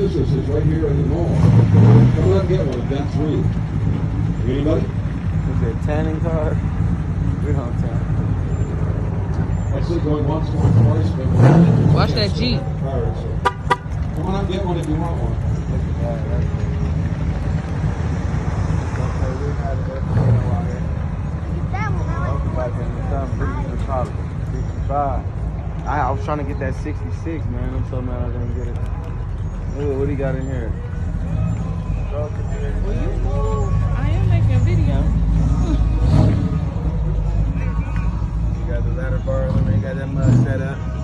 businesses right here in the mall. Come on, get one. I've got 3. Anybody? Is it a tanning car? We don't tan. I said going once, twice, but Watch that Jeep. Come on up, get one if you want one. Look at that. That's it. Okay, we had it there for a while here. Welcome back in the summer. 65. I was trying to get that 66, man. I'm so mad I didn't get it. Look, what do you got in here? Will you move? I am making a video. You got the ladder bar on there, you got that mud set up.